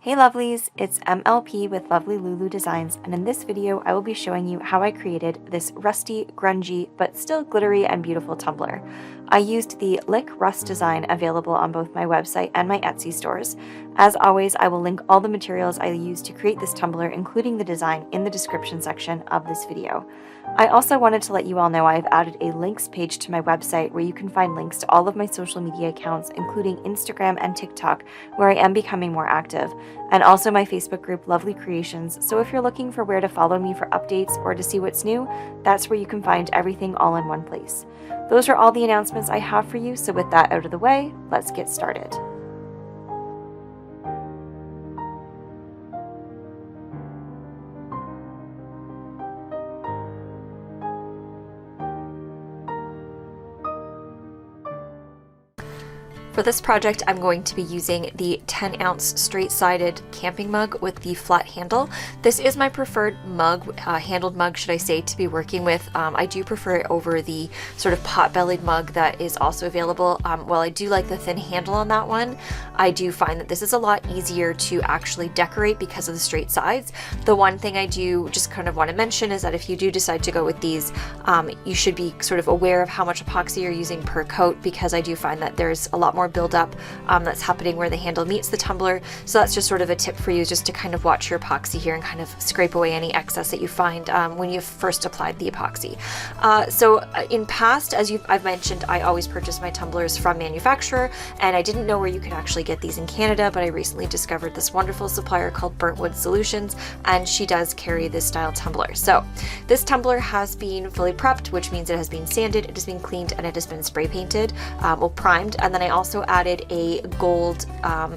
Hey lovelies, it's MLP with Lovely Lulu Designs, and in this video I will be showing you how I created this rusty, grungy, but still glittery and beautiful tumbler. I used the Lick Rust design available on both my website and my Etsy stores. As always, I will link all the materials I used to create this tumbler, including the design, in the description section of this video. I also wanted to let you all know I've added a links page to my website where you can find links to all of my social media accounts, including Instagram and TikTok, where I am becoming more active, and also my Facebook group Lovely Creations. So if you're looking for where to follow me for updates or to see what's new, that's where you can find everything all in one place. Those are all the announcements I have for you, so with that out of the way, let's get started. For this project, I'm going to be using the 10-ounce straight-sided camping mug with the flat handle. This is my preferred mug, handled mug, should I say, to be working with. I do prefer it over the sort of pot-bellied mug that is also available. While I do like the thin handle on that one, I do find that this is a lot easier to actually decorate because of the straight sides. The one thing I do just kind of want to mention is that if you do decide to go with these, you should be sort of aware of how much epoxy you're using per coat, because I do find that there's a lot more buildup that's happening where the handle meets the tumbler. So that's just sort of a tip for you, just to kind of watch your epoxy here and kind of scrape away any excess that you find when you've first applied the epoxy. So in past, as I've mentioned, I always purchase my tumblers from manufacturer, and I didn't know where you could actually get these in Canada, but I recently discovered this wonderful supplier called Burntwood Solutions, and she does carry this style tumbler. So this tumbler has been fully prepped, which means it has been sanded, it has been cleaned, and it has been spray painted, well, primed, and then I also added a gold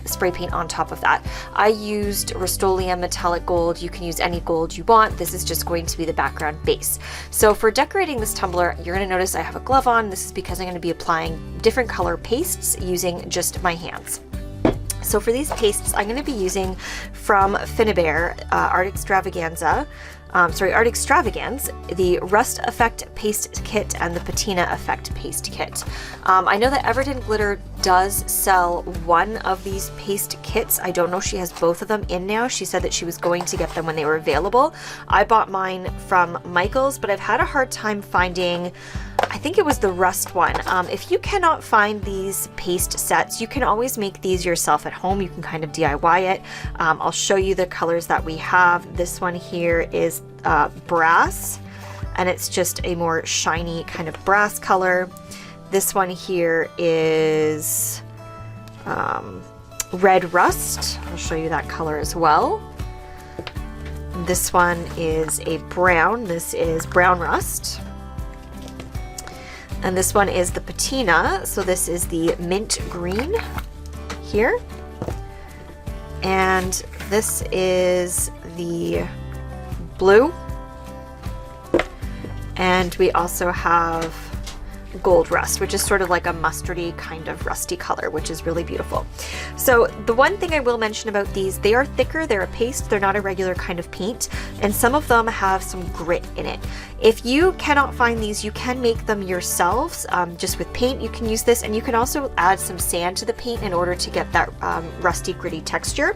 spray paint on top of that. I used Rust-Oleum metallic gold. You can use any gold you want. This is just going to be the background base. So for decorating this tumbler, you're going to notice I have a glove on. This is because I'm going to be applying different color pastes using just my hands. So for these pastes, I'm going to be using from Finnabair Art Extravaganza, Art Extravagance, the Rust Effect Paste Kit and the Patina Effect Paste Kit. I know that Everton Glitter does sell one of these paste kits. I don't know if she has both of them in now. She said that she was going to get them when they were available. I bought mine from Michael's, but I've had a hard time finding, I think it was the Rust one. If you cannot find these paste sets, you can always make these yourself at home. You can kind of DIY it. I'll show you the colors that we have. This one here is brass, and it's just a more shiny kind of brass color. This one here is red rust. I'll show you that color as well. This one is a brown. This is brown rust. And this one is the patina. So this is the mint green here. And this is the blue. And we also have gold rust, which is sort of like a mustardy kind of rusty color, which is really beautiful. So the one thing I will mention about these, they are thicker, they're a paste, they're not a regular kind of paint, and some of them have some grit in it. If you cannot find these, you can make them yourselves, just with paint. You can use this, and you can also add some sand to the paint in order to get that rusty, gritty texture.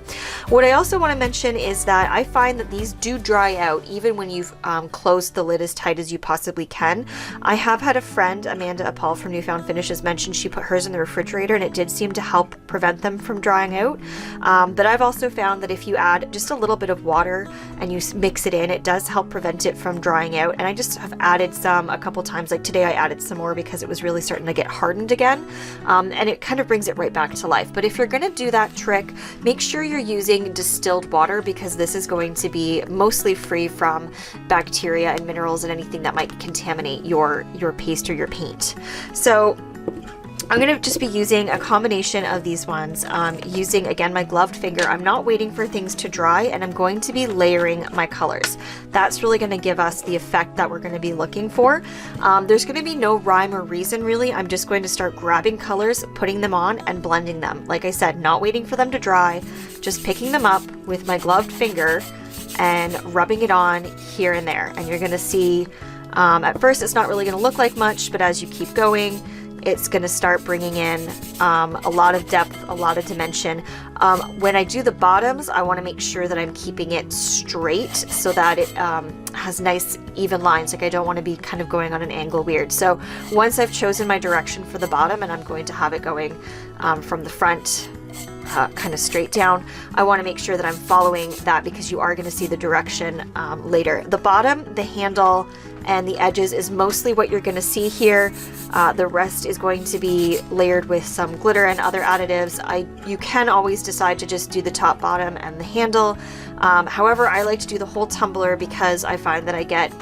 What I also want to mention is that I find that these do dry out even when you've closed the lid as tight as you possibly can. I have had a friend, Amanda Paul from Newfound Finishes, mentioned she put hers in the refrigerator, and it did seem to help prevent them from drying out. But I've also found that if you add just a little bit of water and you mix it in, it does help prevent it from drying out. And I just have added some a couple times, like today I added some more because it was really starting to get hardened again, and it kind of brings it right back to life. But if you're going to do that trick, make sure you're using distilled water, because this is going to be mostly free from bacteria and minerals and anything that might contaminate your paste or your paint. So I'm going to just be using a combination of these ones, using again my gloved finger. I'm not waiting for things to dry, and I'm going to be layering my colors. That's really going to give us the effect that we're going to be looking for. There's going to be no rhyme or reason really. I'm just going to start grabbing colors, putting them on, and blending them. Like I said, not waiting for them to dry, just picking them up with my gloved finger and rubbing it on here and there. And you're going to see, at first it's not really going to look like much, but as you keep going, it's going to start bringing in a lot of depth, a lot of dimension. When I do the bottoms, I want to make sure that I'm keeping it straight so that it has nice even lines. Like I don't want to be kind of going on an angle weird. So once I've chosen my direction for the bottom, and I'm going to have it going from the front kind of straight down, I want to make sure that I'm following that, because you are going to see the direction later. The bottom, the handle, and the edges is mostly what you're going to see here. The rest is going to be layered with some glitter and other additives. You can always decide to just do the top, bottom, and the handle. However, I like to do the whole tumbler because I find that I get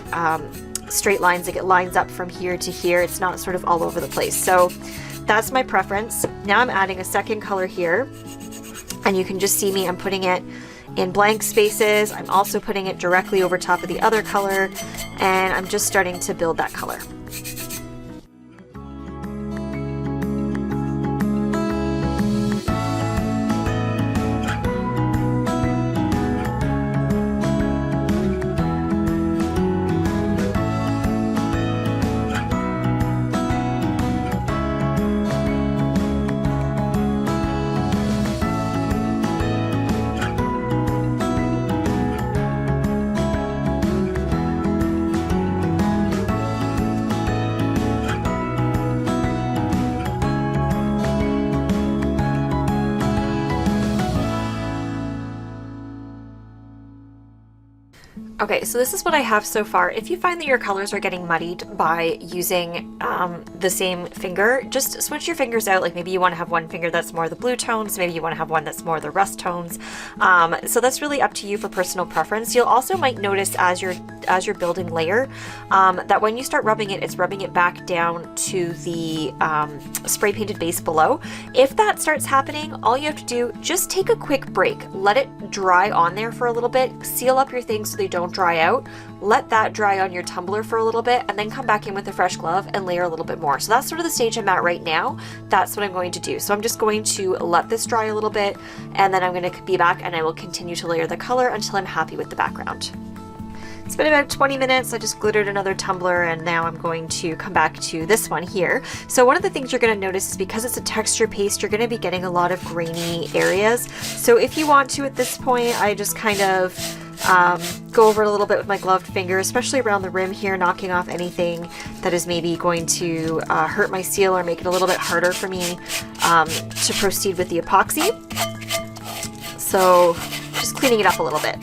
straight lines, like it lines up from here to here. It's not sort of all over the place. So that's my preference. Now I'm adding a second color here, and you can just see me, I'm putting it in blank spaces. I'm also putting it directly over top of the other color, and I'm just starting to build that color. Okay, so this is what I have so far. If you find that your colors are getting muddied by using the same finger, just switch your fingers out. Like maybe you want to have one finger that's more the blue tones, maybe you want to have one that's more the rust tones. So that's really up to you for personal preference. You'll also might notice as you're building layer that when you start rubbing it, it's rubbing it back down to the spray painted base below. If that starts happening, all you have to do, just take a quick break. Let it dry on there for a little bit. Seal up your things so they don't dry out. Let that dry on your tumbler for a little bit, and then come back in with a fresh glove and layer a little bit more. So that's sort of the stage I'm at right now. That's what I'm going to do. So I'm just going to let this dry a little bit, and then I'm going to be back and I will continue to layer the color until I'm happy with the background. It's been about 20 minutes. I just glittered another tumbler, and now I'm going to come back to this one here. So one of the things you're going to notice is because it's a texture paste, you're going to be getting a lot of grainy areas. So if you want to at this point, I just kind of go over it a little bit with my gloved finger, especially around the rim here, knocking off anything that is maybe going to hurt my seal or make it a little bit harder for me to proceed with the epoxy. So just cleaning it up a little bit.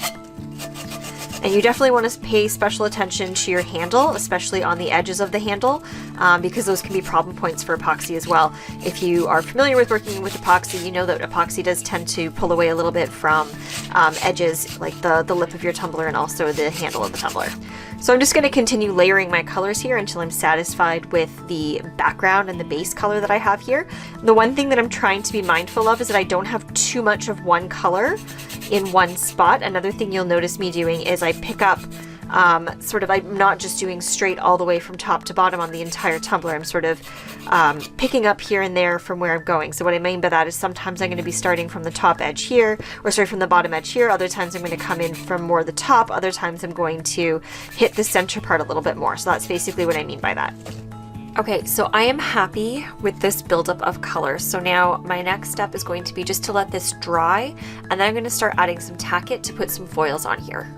And you definitely want to pay special attention to your handle, especially on the edges of the handle, because those can be problem points for epoxy as well. If you are familiar with working with epoxy, you know that epoxy does tend to pull away a little bit from edges like the lip of your tumbler and also the handle of the tumbler. So I'm just going to continue layering my colors here until I'm satisfied with the background and the base color that I have here. The one thing that I'm trying to be mindful of is that I don't have too much of one color in one spot. Another thing you'll notice me doing is I pick up I'm not just doing straight all the way from top to bottom on the entire tumbler. I'm sort of picking up here and there from where I'm going. So what I mean by that is sometimes I'm going to be starting from the top edge here, or sorry, from the bottom edge here. Other times I'm going to come in from more the top. Other times I'm going to hit the center part a little bit more. So that's basically what I mean by that. Okay, so I am happy with this buildup of color. So now my next step is going to be just to let this dry, and then I'm going to start adding some Tack-It to put some foils on here.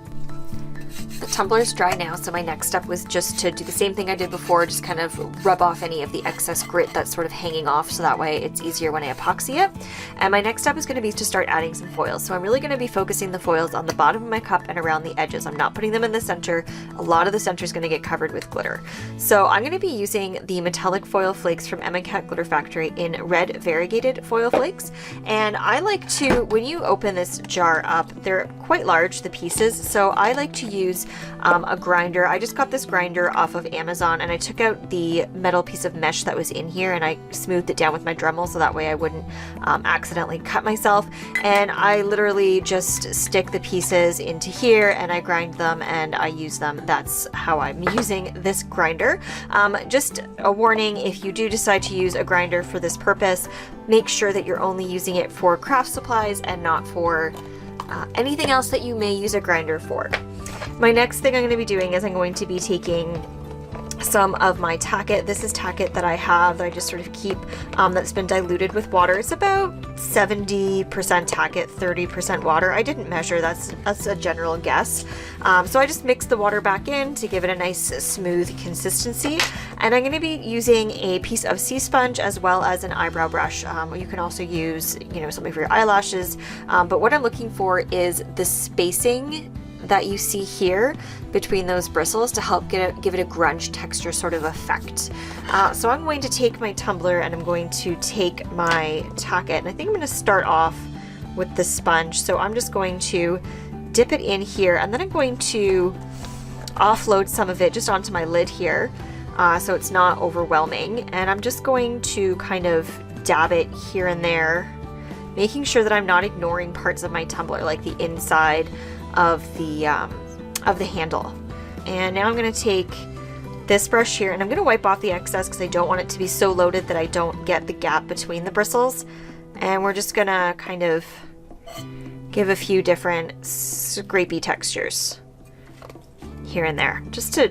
The tumbler is dry now, so my next step was just to do the same thing I did before, just kind of rub off any of the excess grit that's sort of hanging off, so that way it's easier when I epoxy it. And my next step is going to be to start adding some foils. So I'm really going to be focusing the foils on the bottom of my cup and around the edges. I'm not putting them in the center. A lot of the center is going to get covered with glitter. So I'm going to be using the metallic foil flakes from Cat Glitter Factory in red variegated foil flakes. And I like to, when you open this jar up, they're quite large, the pieces, so I like to use a grinder. I just got this grinder off of Amazon, and I took out the metal piece of mesh that was in here, and I smoothed it down with my Dremel so that way I wouldn't accidentally cut myself. And I literally just stick the pieces into here and I grind them and I use them. That's how I'm using this grinder. Just a warning, if you do decide to use a grinder for this purpose, make sure that you're only using it for craft supplies and not for anything else that you may use a grinder for. My next thing I'm going to be doing is I'm going to be taking some of my Tack-It. This is Tack-It that I have that I just sort of keep, that's been diluted with water. It's about 70% Tack-It, 30% water. I didn't measure, that's a general guess. So I just mix the water back in to give it a nice smooth consistency. And I'm going to be using a piece of sea sponge as well as an eyebrow brush. You can also use, you know, something for your eyelashes. But what I'm looking for is the spacing that you see here between those bristles to help give it a grunge texture sort of effect. So I'm going to take my tumbler and I'm going to take my Tack-It, and I think I'm going to start off with the sponge. So I'm just going to dip it in here, and then I'm going to offload some of it just onto my lid here, so it's not overwhelming. And I'm just going to kind of dab it here and there, making sure that I'm not ignoring parts of my tumbler, like the inside of the handle. And now I'm going to take this brush here and I'm going to wipe off the excess because I don't want it to be so loaded that I don't get the gap between the bristles. And we're just going to kind of give a few different scrapey textures here and there just to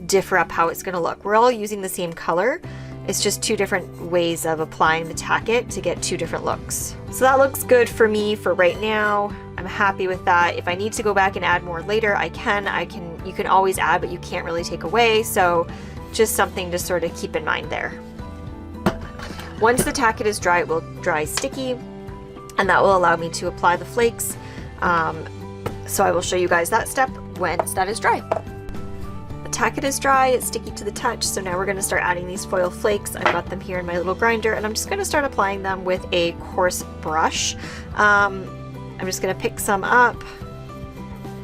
differ up how it's going to look. We're all using the same color. It's just two different ways of applying the Tack-It to get two different looks. So that looks good for me for right now. I'm happy with that. If I need to go back and add more later, I can. You can always add, but you can't really take away. So just something to sort of keep in mind there. Once the Tack-It is dry, it will dry sticky, and that will allow me to apply the flakes. So I will show you guys that step once that is dry. Tack-It is dry, it's sticky to the touch, so now we're going to start adding these foil flakes. I've got them here in my little grinder, and I'm just going to start applying them with a coarse brush. I'm just going to pick some up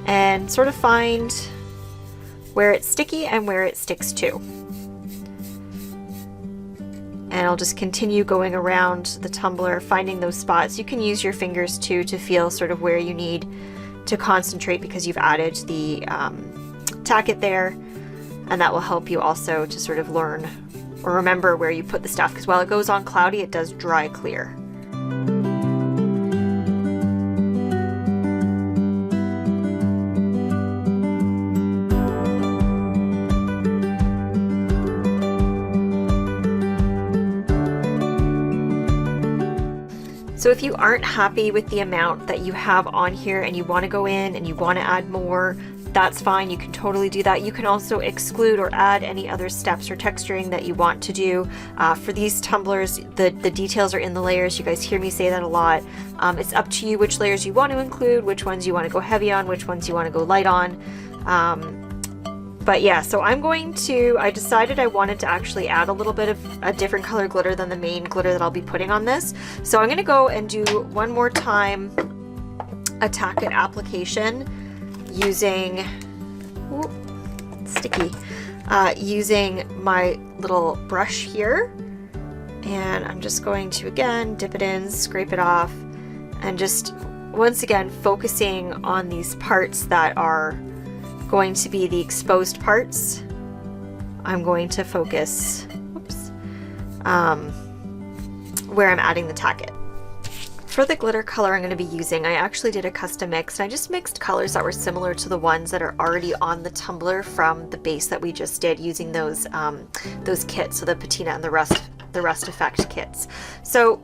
and sort of find where it's sticky and where it sticks to. And I'll just continue going around the tumbler, finding those spots. You can use your fingers too to feel sort of where you need to concentrate because you've added the Tack-It there. And that will help you also to sort of learn or remember where you put the stuff, because while it goes on cloudy, it does dry clear. So if you aren't happy with the amount that you have on here and you want to go in and you want to add more, that's fine. You can totally do that. You can also exclude or add any other steps or texturing that you want to do. For these tumblers, the details are in the layers. You guys hear me say that a lot. It's up to you which layers you want to include, which ones you want to go heavy on, which ones you want to go light on. But yeah, so I decided I wanted to actually add a little bit of a different color glitter than the main glitter that I'll be putting on this. So I'm going to go and do one more time a Tack-It application using, using my little brush here. And I'm just going to, again, dip it in, scrape it off, and just, once again, focusing on these parts that are going to be the exposed parts. I'm going to focus, where I'm adding the Tack-It. For the glitter color I'm going to be using, I actually did a custom mix, and I just mixed colors that were similar to the ones that are already on the tumbler from the base that we just did using those kits, so the patina and the rust effect kits. So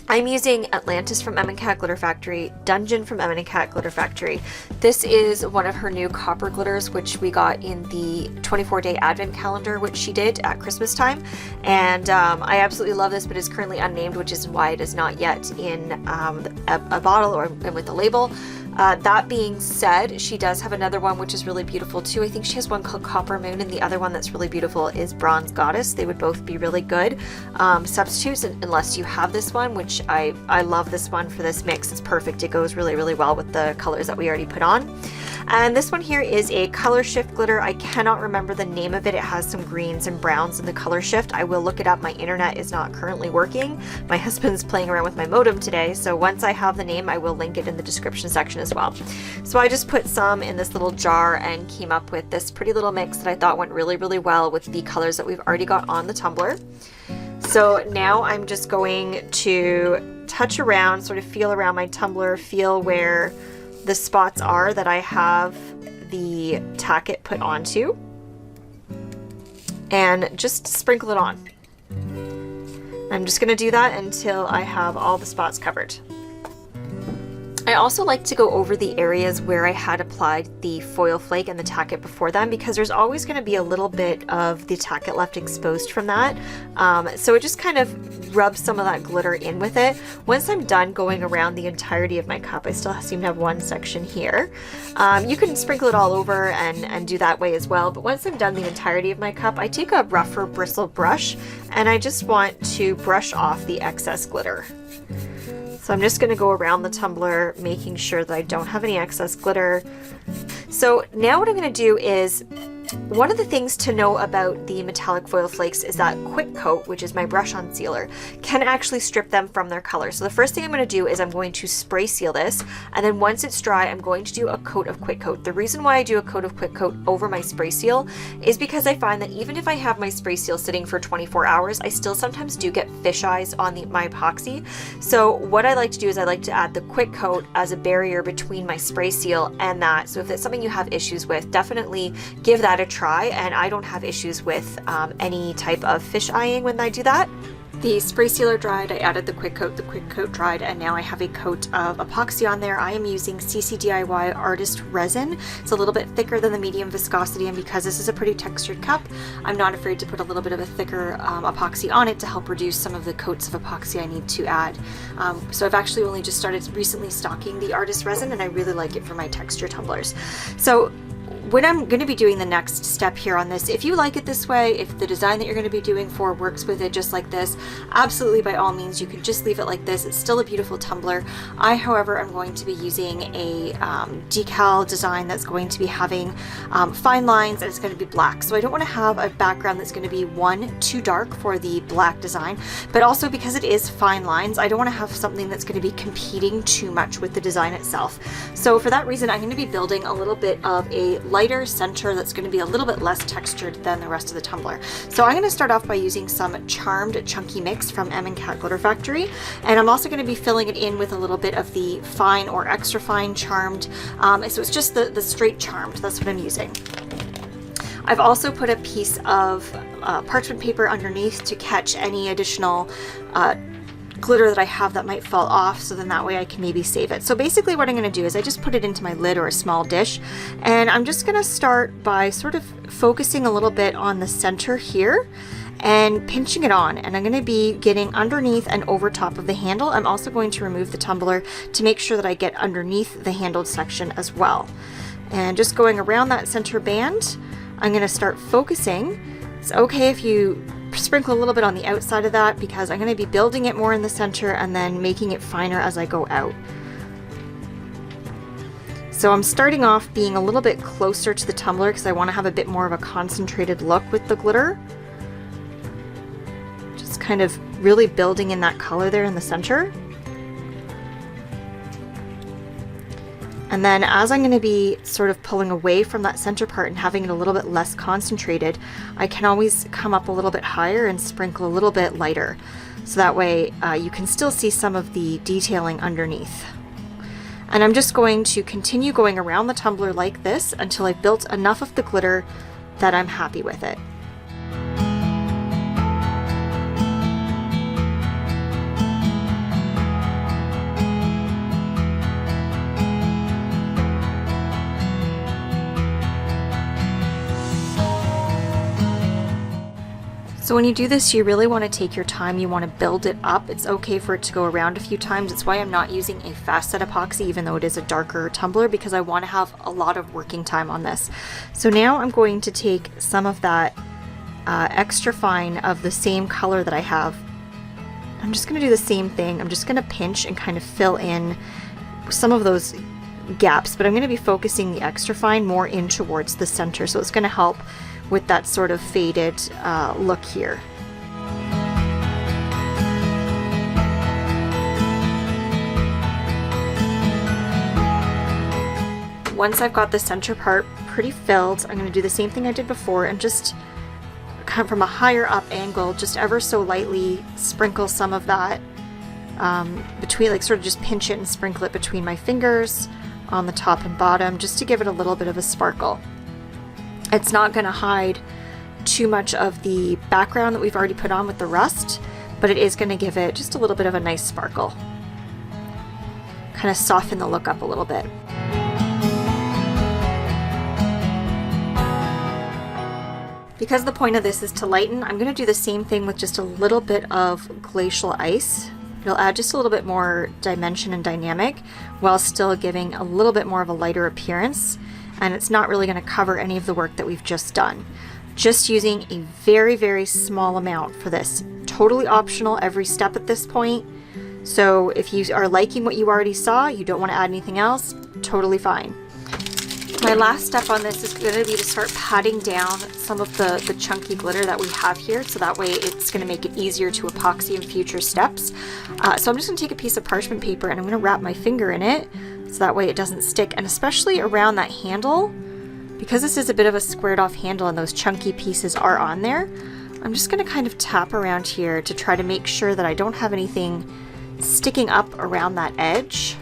I'm using Atlantis from Cat Glitter Factory, Dungeon from Cat Glitter Factory. This is one of her new copper glitters, which we got in the 24-day advent calendar, which she did at Christmas time. And I absolutely love this, but it's currently unnamed, which is why it is not yet in a bottle or with a label. That being said, she does have another one which is really beautiful too. I think she has one called Copper Moon, and the other one that's really beautiful is Bronze Goddess. They would both be really good substitutes unless you have this one, which I love this one for this mix. It's perfect. It goes really, really well with the colors that we already put on. And this one here is a color shift glitter. I cannot remember the name of it. It has some greens and browns in the color shift. I will look it up. My internet is not currently working. My husband's playing around with my modem today, so once I have the name, I will link it in the description section as well. So I just put some in this little jar and came up with this pretty little mix that I thought went really, really well with the colors that we've already got on the tumbler. So now I'm just going to touch around, sort of feel around my tumbler, feel where the spots are that I have the Tack-It put onto. and just sprinkle it on. I'm just going to do that until I have all the spots covered. I also like to go over the areas where I had applied the foil flake and the Tack-It before them, because there's always going to be a little bit of the Tack-It left exposed from that. So it just kind of rubs some of that glitter in with it. Once I'm done going around the entirety of my cup, I still seem to have one section here. You can sprinkle it all over and do that way as well, but once I'm done the entirety of my cup, I take a rougher bristle brush and I just want to brush off the excess glitter. So I'm just going to go around the tumbler, making sure that I don't have any excess glitter. So now what I'm going to do is, one of the things to know about the metallic foil flakes is that quick coat, which is my brush on sealer, can actually strip them from their color. So the first thing I'm going to do is I'm going to spray seal this, and then once it's dry, I'm going to do a coat of quick coat. The reason why I do a coat of quick coat over my spray seal is because I find that even if I have my spray seal sitting for 24 hours, I still sometimes do get fish eyes on my epoxy. So what I like to do is I like to add the quick coat as a barrier between my spray seal and that. So if it's something you have issues with, definitely give that a try, and I don't have issues with any type of fish eyeing when I do that. The spray sealer dried, I added the quick coat dried, and now I have a coat of epoxy on there. I am using CCDIY Artist Resin. It's a little bit thicker than the medium viscosity, and because this is a pretty textured cup, I'm not afraid to put a little bit of a thicker epoxy on it to help reduce some of the coats of epoxy I need to add. So I've actually only just started recently stocking the Artist Resin, and I really like it for my texture tumblers. So when I'm going to be doing the next step here on this, if you like it this way, if the design that you're going to be doing for works with it just like this, absolutely by all means you can just leave it like this. It's still a beautiful tumbler. I, however, am going to be using a decal design that's going to be having fine lines, and it's going to be black. So I don't want to have a background that's going to be, one, too dark for the black design, but also because it is fine lines, I don't want to have something that's going to be competing too much with the design itself. So for that reason, I'm going to be building a little bit of a lighter center that's going to be a little bit less textured than the rest of the tumbler. So I'm going to start off by using some Charmed Chunky Mix from Cat Glitter Factory, and I'm also going to be filling it in with a little bit of the fine or extra fine Charmed. So it's just the straight Charmed, that's what I'm using. I've also put a piece of parchment paper underneath to catch any additional glitter that I have that might fall off, so then that way I can maybe save it. So basically what I'm going to do is I just put it into my lid or a small dish, and I'm just going to start by sort of focusing a little bit on the center here and pinching it on, and I'm going to be getting underneath and over top of the handle. I'm also going to remove the tumbler to make sure that I get underneath the handled section as well. And just going around that center band, I'm going to start focusing. It's okay if you sprinkle a little bit on the outside of that, because I'm going to be building it more in the center and then making it finer as I go out. So I'm starting off being a little bit closer to the tumbler because I want to have a bit more of a concentrated look with the glitter. Just kind of really building in that color there in the center. And then as I'm going to be sort of pulling away from that center part and having it a little bit less concentrated, I can always come up a little bit higher and sprinkle a little bit lighter. So that way you can still see some of the detailing underneath. And I'm just going to continue going around the tumbler like this until I've built enough of the glitter that I'm happy with it. So when you do this, you really want to take your time. You want to build it up. It's okay for it to go around a few times. It's why I'm not using a fast set epoxy, even though it is a darker tumbler, because I want to have a lot of working time on this. So now I'm going to take some of that extra fine of the same color that I have. I'm just going to do the same thing. I'm just going to pinch and kind of fill in some of those gaps, but I'm going to be focusing the extra fine more in towards the center. So it's going to help with that sort of faded look here. Once I've got the center part pretty filled, I'm going to do the same thing I did before and just come from a higher up angle, just ever so lightly sprinkle some of that between, like sort of just pinch it and sprinkle it between my fingers on the top and bottom, just to give it a little bit of a sparkle. It's not going to hide too much of the background that we've already put on with the rust, but it is going to give it just a little bit of a nice sparkle. Kind of soften the look up a little bit. Because the point of this is to lighten, I'm going to do the same thing with just a little bit of glacial ice. It'll add just a little bit more dimension and dynamic while still giving a little bit more of a lighter appearance, and it's not really going to cover any of the work that we've just done. Just using a very, very small amount for this. Totally optional every step at this point. So if you are liking what you already saw, you don't want to add anything else, totally fine. My last step on this is going to be to start patting down some of the chunky glitter that we have here, so that way it's going to make it easier to epoxy in future steps. So I'm just going to take a piece of parchment paper and I'm going to wrap my finger in it so that way it doesn't stick, and especially around that handle, because this is a bit of a squared off handle and those chunky pieces are on there, I'm just going to kind of tap around here to try to make sure that I don't have anything sticking up around that edge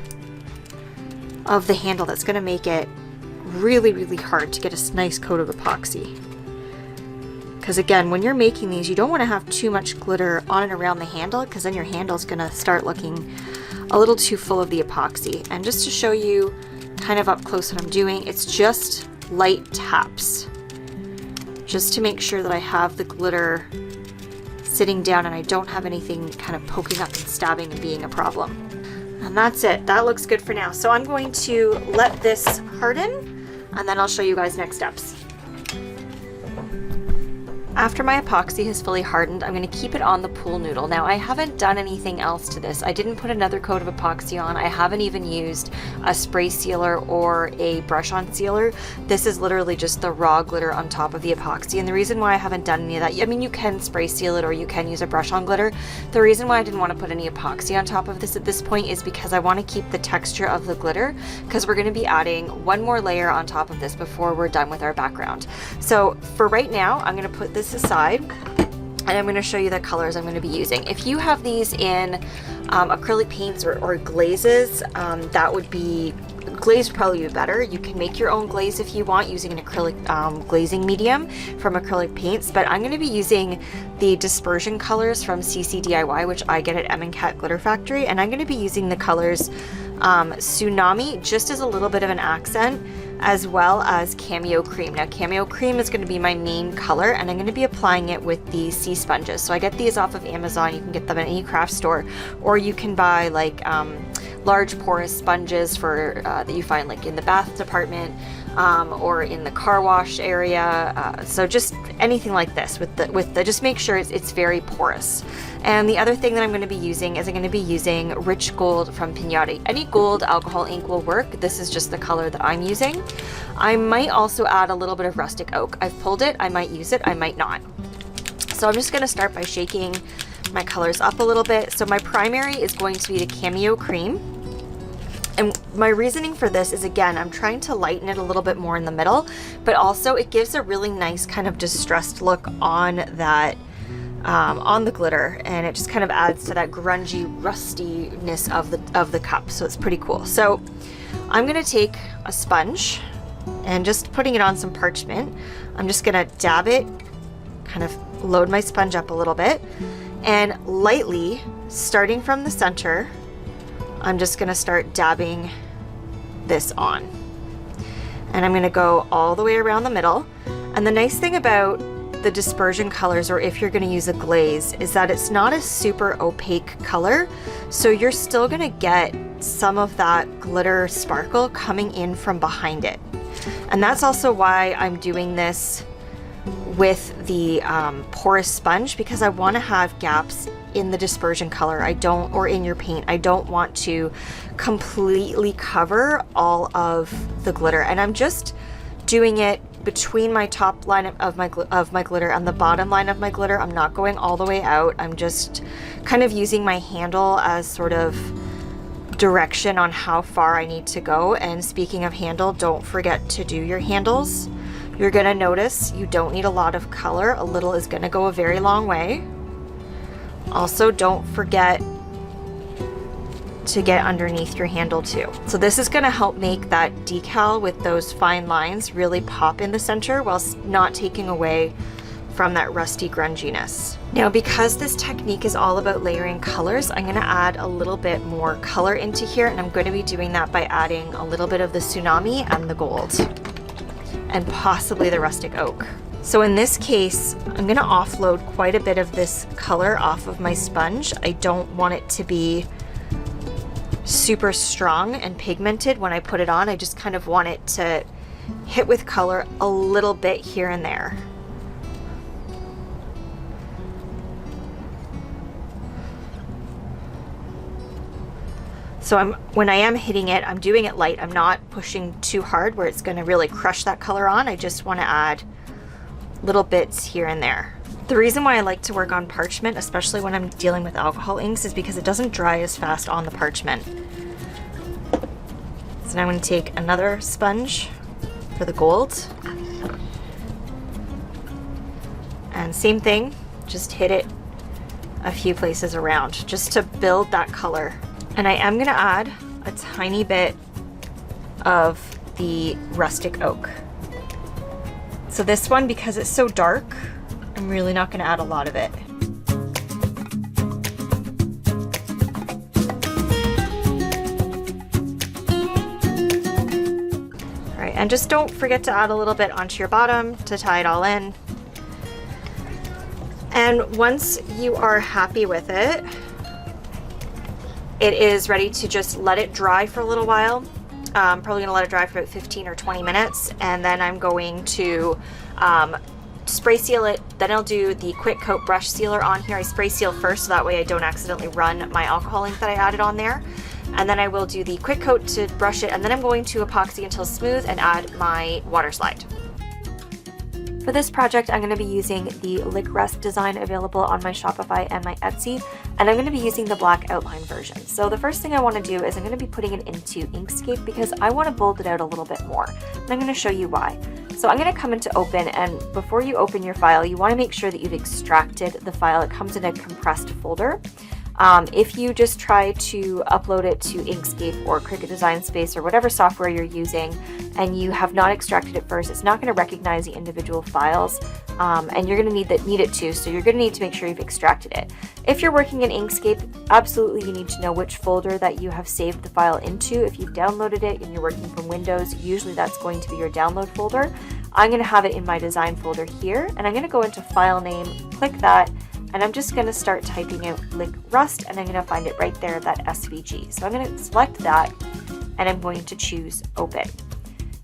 of the handle that's going to make it really, really hard to get a nice coat of epoxy. Because again, when you're making these, you don't want to have too much glitter on and around the handle, because then your handle's going to start looking a little too full of the epoxy. And just to show you kind of up close what I'm doing, it's just light taps, just to make sure that I have the glitter sitting down and I don't have anything kind of poking up and stabbing and being a problem. And that's it. That looks good for now. So I'm going to let this harden and then I'll show you guys next steps. After my epoxy has fully hardened, I'm going to keep it on the pool noodle. Now, I haven't done anything else to this. I didn't put another coat of epoxy on. I haven't even used a spray sealer or a brush on sealer. This is literally just the raw glitter on top of the epoxy. And the reason why I haven't done any of that, I mean, you can spray seal it or you can use a brush on glitter. The reason why I didn't want to put any epoxy on top of this at this point is because I want to keep the texture of the glitter, because we're going to be adding one more layer on top of this before we're done with our background. So for right now, I'm going to put this aside and I'm going to show you the colors I'm going to be using. If you have these in acrylic paints or glazes, that would be, glaze would probably be better. You can make your own glaze if you want using an acrylic glazing medium from acrylic paints, but I'm going to be using the Dispersion colors from CCDIY, which I get at Cat Glitter Factory, and I'm going to be using the colors Tsunami just as a little bit of an accent, as well as Cameo Cream. Now, Cameo Cream is going to be my main color, and I'm going to be applying it with the sea sponges. So I get these off of Amazon. You can get them at any craft store, or you can buy like large porous sponges for that you find like in the bath department or in the car wash area. So just anything like this with the just make sure it's very porous. And the other thing that I'm going to be using is I'm going to be using Rich Gold from Pinata. Any gold alcohol ink will work. This is just the color that I'm using. I might also add a little bit of Rustic Oak. I've pulled it. I might use it. I might not. So I'm just going to start by shaking my colors up a little bit. So my primary is going to be the Cameo Cream. And my reasoning for this is, again, I'm trying to lighten it a little bit more in the middle, but also it gives a really nice kind of distressed look on that on the glitter, and it just kind of adds to that grungy rustiness of the cup. So it's pretty cool. So I'm gonna take a sponge and just putting it on some parchment, I'm just gonna dab it, kind of load my sponge up a little bit, and lightly, starting from the center, I'm just gonna start dabbing this on. And I'm gonna go all the way around the middle. And the nice thing about the Dispersion colors, or if you're going to use a glaze, is that it's not a super opaque color, so you're still going to get some of that glitter sparkle coming in from behind it. And that's also why I'm doing this with the porous sponge, because I want to have gaps in the Dispersion color. Or in your paint, I don't want to completely cover all of the glitter, and I'm just doing it between my top line of my glitter and the bottom line of my glitter. I'm not going all the way out. I'm just kind of using my handle as sort of direction on how far I need to go. And speaking of handle, don't forget to do your handles. You're gonna notice you don't need a lot of color. A little is gonna go a very long way. Also, don't forget to get underneath your handle too. So this is going to help make that decal with those fine lines really pop in the center while not taking away from that rusty grunginess. Now, because this technique is all about layering colors, I'm gonna add a little bit more color into here, and I'm gonna be doing that by adding a little bit of the Tsunami and the gold, and possibly the rustic oak. So in this case, I'm gonna offload quite a bit of this color off of my sponge. I don't want it to be super strong and pigmented when I put it on. I just kind of want it to hit with color a little bit here and there. So when I am hitting it, I'm doing it light. I'm not pushing too hard where it's gonna really crush that color on. I just wanna add little bits here and there. The reason why I like to work on parchment, especially when I'm dealing with alcohol inks, is because it doesn't dry as fast on the parchment. So now I'm gonna take another sponge for the gold. And same thing, just hit it a few places around just to build that color. And I am gonna add a tiny bit of the rustic oak. So this one, because it's so dark, I'm really not gonna add a lot of it. All right, and just don't forget to add a little bit onto your bottom to tie it all in. And once you are happy with it, it is ready to just let it dry for a little while. Probably gonna let it dry for about 15 or 20 minutes, and then I'm going to spray seal it. Then I'll do the quick coat brush sealer on here. I spray seal first so that way I don't accidentally run my alcohol ink that I added on there. And then I will do the quick coat to brush it, and then I'm going to epoxy until smooth and add my Waterslide. For this project, I'm going to be using the Lick Rust design available on my Shopify and my Etsy, and I'm going to be using the black outline version. So the first thing I want to do is I'm going to be putting it into Inkscape because I want to bold it out a little bit more, and I'm going to show you why. So I'm going to come into Open, and before you open your file, you want to make sure that you've extracted the file. It comes in a compressed folder. If you just try to upload it to Inkscape or Cricut Design Space or whatever software you're using and you have not extracted it first, it's not going to recognize the individual files, and you're going to need it too, so you're going to need to make sure you've extracted it. If you're working in Inkscape, absolutely you need to know which folder that you have saved the file into. If you've downloaded it and you're working from Windows, usually that's going to be your download folder. I'm going to have it in my design folder here, and I'm going to go into File Name, click that, and I'm just going to start typing out Lick Rust, and I'm going to find it right there, that SVG. So I'm going to select that, and I'm going to choose Open.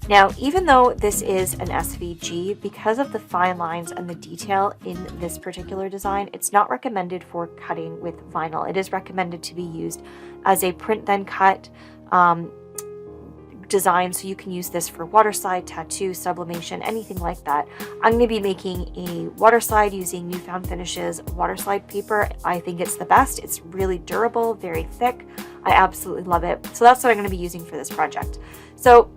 Now, even though this is an SVG, because of the fine lines and the detail in this particular design, it's not recommended for cutting with vinyl. It is recommended to be used as a print then cut design, so you can use this for waterslide, tattoo, sublimation, anything like that. I'm going to be making a waterslide using Newfound Finishes waterslide paper. I think it's the best. It's really durable, very thick. I absolutely love it. So that's what I'm going to be using for this project. So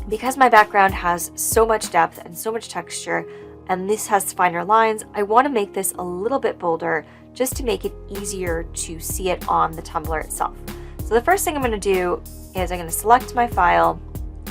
because my background has so much depth and so much texture, and this has finer lines, I want to make this a little bit bolder just to make it easier to see it on the tumbler itself. So the first thing I'm going to do is I'm going to select my file,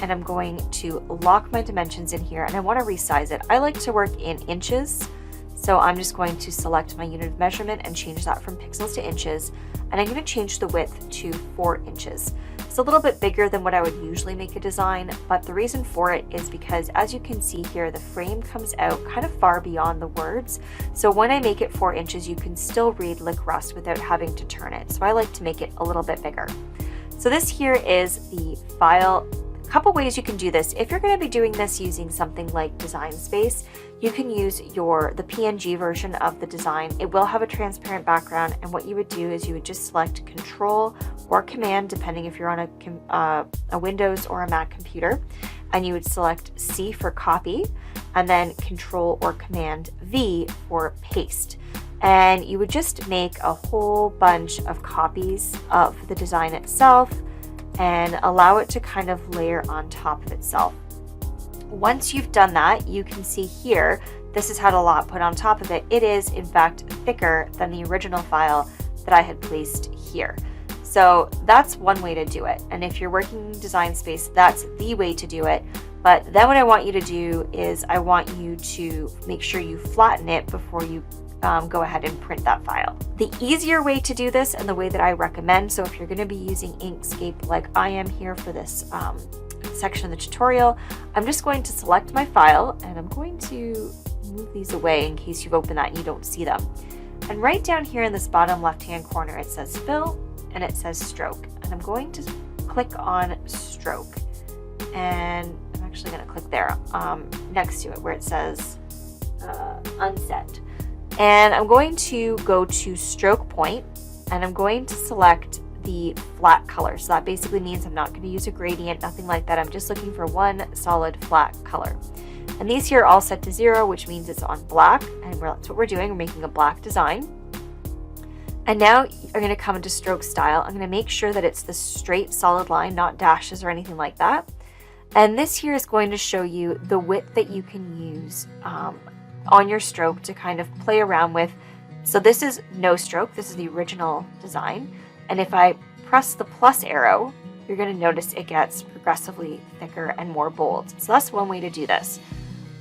and I'm going to lock my dimensions in here, and I want to resize it. I like to work in inches, so I'm just going to select my unit of measurement and change that from pixels to inches, and I'm going to change the width to 4 inches. It's a little bit bigger than what I would usually make a design, but the reason for it is because, as you can see here, the frame comes out kind of far beyond the words. So when I make it 4 inches, you can still read Lick Rust without having to turn it. So I like to make it a little bit bigger. So this here is the file. A couple ways you can do this. If you're going to be doing this using something like Design Space, you can use the PNG version of the design. It will have a transparent background, and what you would do is you would just select Control or Command, depending if you're on a Windows or a Mac computer, and you would select C for copy, and then Control or Command V for paste. And you would just make a whole bunch of copies of the design itself and allow it to kind of layer on top of itself. Once you've done that, you can see here, this has had a lot put on top of it. It is, in fact, thicker than the original file that I had placed here. So that's one way to do it. And if you're working in Design Space, that's the way to do it. But then what I want you to do is I want you to make sure you flatten it before you go ahead and print that file. The easier way to do this, and the way that I recommend, so if you're going to be using Inkscape like I am here for this section of the tutorial, I'm just going to select my file and I'm going to move these away in case you've opened that and you don't see them. And right down here in this bottom left hand corner it says fill and it says stroke, and I'm going to click on stroke, and I'm actually going to click there next to it where it says unset, and I'm going to go to stroke point and I'm going to select the flat color. So that basically means I'm not going to use a gradient, nothing like that. I'm just looking for one solid flat color. And these here are all set to 0, which means it's on black, and that's what we're doing. We're making a black design. And now I'm going to come into stroke style. I'm going to make sure that it's the straight solid line, not dashes or anything like that. And this here is going to show you the width that you can use on your stroke to kind of play around with. So this is no stroke. This is the original design. And if I press the plus arrow, you're going to notice it gets progressively thicker and more bold. So that's one way to do this.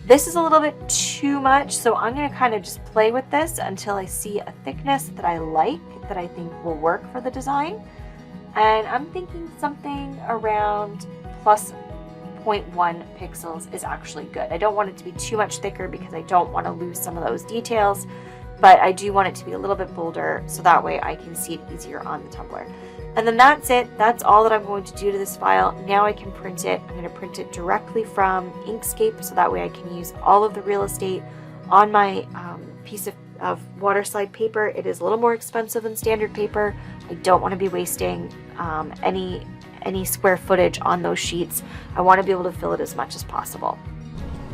This is a little bit too much, so I'm going to kind of just play with this until I see a thickness that I like, that I think will work for the design. And I'm thinking something around plus 0.1 pixels is actually good. I don't want it to be too much thicker because I don't want to lose some of those details, but I do want it to be a little bit bolder so that way I can see it easier on the tumbler. And then that's it. That's all that I'm going to do to this file. Now I can print it. I'm going to print it directly from Inkscape so that way I can use all of the real estate on my piece of Waterslide paper. It is a little more expensive than standard paper. I don't want to be wasting any square footage on those sheets. I want to be able to fill it as much as possible.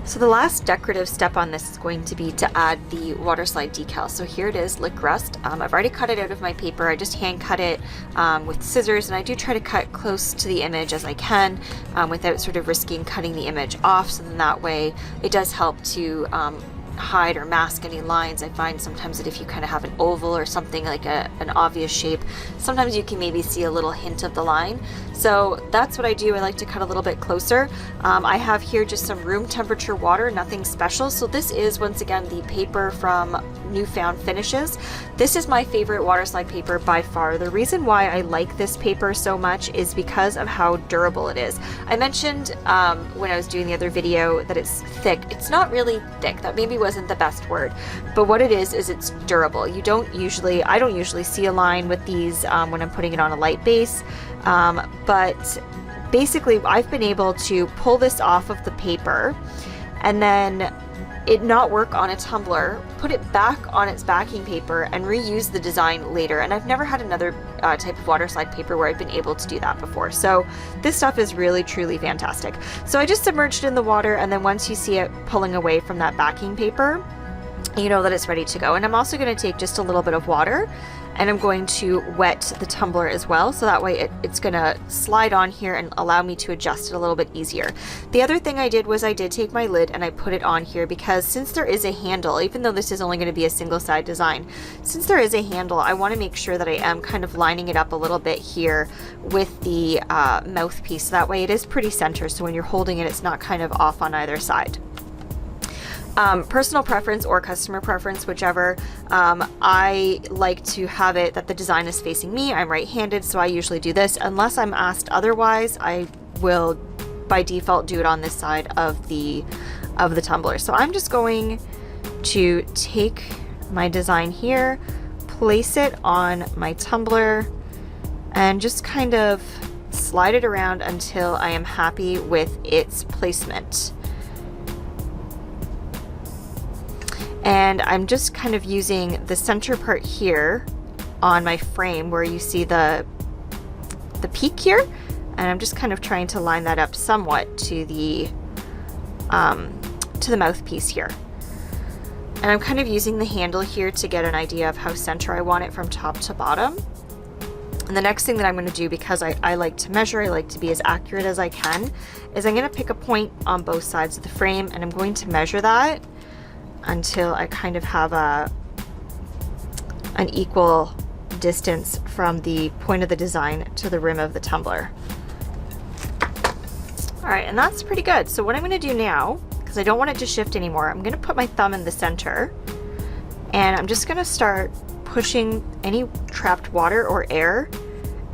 So the last decorative step on this is going to be to add the Waterslide decal. So here it is, Lick Rust. I've already cut it out of my paper. I just hand cut it with scissors, and I do try to cut close to the image as I can without sort of risking cutting the image off. So then that way it does help to hide or mask any lines. I find sometimes that if you kind of have an oval or something like an obvious shape, sometimes you can maybe see a little hint of the line. So that's what I do. I like to cut a little bit closer. I have here just some room temperature water, nothing special. So this is once again the paper from Newfound Finishes. This is my favorite Waterslide paper by far. The reason why I like this paper so much is because of how durable it is. I mentioned when I was doing the other video that it's thick. It's not really thick. That maybe wasn't the best word, but what it is it's durable. I don't usually see a line with these when I'm putting it on a light base, but basically I've been able to pull this off of the paper and then it not work on a tumbler, put it back on its backing paper and reuse the design later. And I've never had another type of Waterslide paper where I've been able to do that before. So this stuff is really truly fantastic. So I just submerged it in the water, and then once you see it pulling away from that backing paper, you know that it's ready to go. And I'm also going to take just a little bit of water and I'm going to wet the tumbler as well, so that way it's going to slide on here and allow me to adjust it a little bit easier. The other thing I did was I did take my lid and I put it on here because since there is a handle, even though this is only going to be a single side design, since there is a handle, I want to make sure that I am kind of lining it up a little bit here with the mouthpiece. That way it is pretty center, so when you're holding it, it's not kind of off on either side. Personal preference or customer preference, whichever. I like to have it that the design is facing me. I'm right-handed, so I usually do this. Unless I'm asked otherwise, I will by default do it on this side of the tumbler. So I'm just going to take my design here, place it on my tumbler, and just kind of slide it around until I am happy with its placement. And I'm just kind of using the center part here on my frame where you see the peak here, and I'm just kind of trying to line that up somewhat to the mouthpiece here. And I'm kind of using the handle here to get an idea of how center I want it from top to bottom. And the next thing that I'm going to do, because I like to measure, I like to be as accurate as I can, is I'm going to pick a point on both sides of the frame and I'm going to measure that until I kind of have an equal distance from the point of the design to the rim of the tumbler. All right, and that's pretty good. So what I'm gonna do now, because I don't want it to shift anymore, I'm gonna put my thumb in the center, and I'm just gonna start pushing any trapped water or air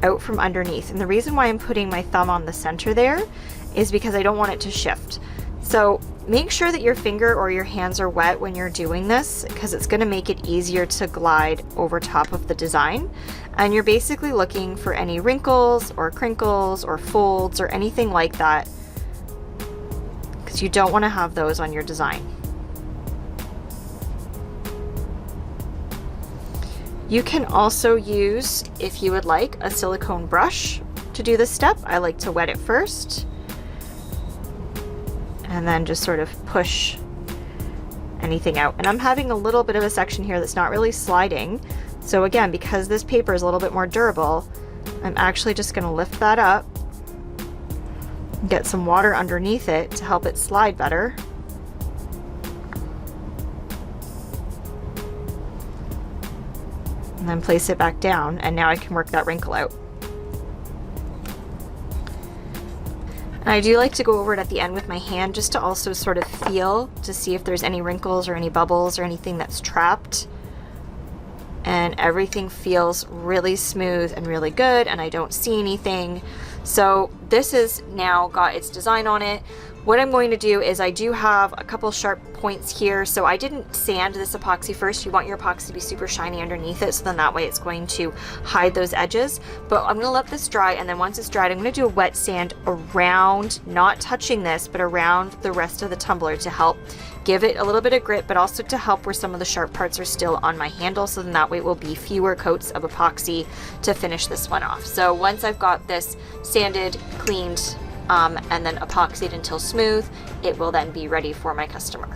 out from underneath. And the reason why I'm putting my thumb on the center there is because I don't want it to shift. So make sure that your finger or your hands are wet when you're doing this, because it's going to make it easier to glide over top of the design. And you're basically looking for any wrinkles or crinkles or folds or anything like that, because you don't want to have those on your design. You can also use, if you would like, a silicone brush to do this step. I like to wet it first and then just sort of push anything out. And I'm having a little bit of a section here that's not really sliding. So again, because this paper is a little bit more durable, I'm actually just gonna lift that up and get some water underneath it to help it slide better. And then place it back down, and now I can work that wrinkle out. And I do like to go over it at the end with my hand just to also sort of feel to see if there's any wrinkles or any bubbles or anything that's trapped. And everything feels really smooth and really good, and I don't see anything. So this has now got its design on it. What I'm going to do is I do have a couple sharp points here, so I didn't sand this epoxy first. You want your epoxy to be super shiny underneath it, so then that way it's going to hide those edges. But I'm gonna let this dry, and then once it's dried, I'm gonna do a wet sand around, not touching this, but around the rest of the tumbler to help give it a little bit of grit, but also to help where some of the sharp parts are still on my handle, so then that way it will be fewer coats of epoxy to finish this one off. So once I've got this sanded, cleaned, and then epoxied until smooth, it will then be ready for my customer.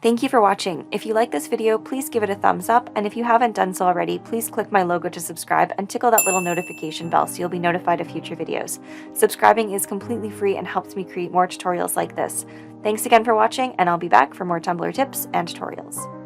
Thank you for watching. If you like this video, please give it a thumbs up, and if you haven't done so already, please click my logo to subscribe and tickle that little notification bell so you'll be notified of future videos. Subscribing is completely free and helps me create more tutorials like this. Thanks again for watching, and I'll be back for more Tumbler tips and tutorials.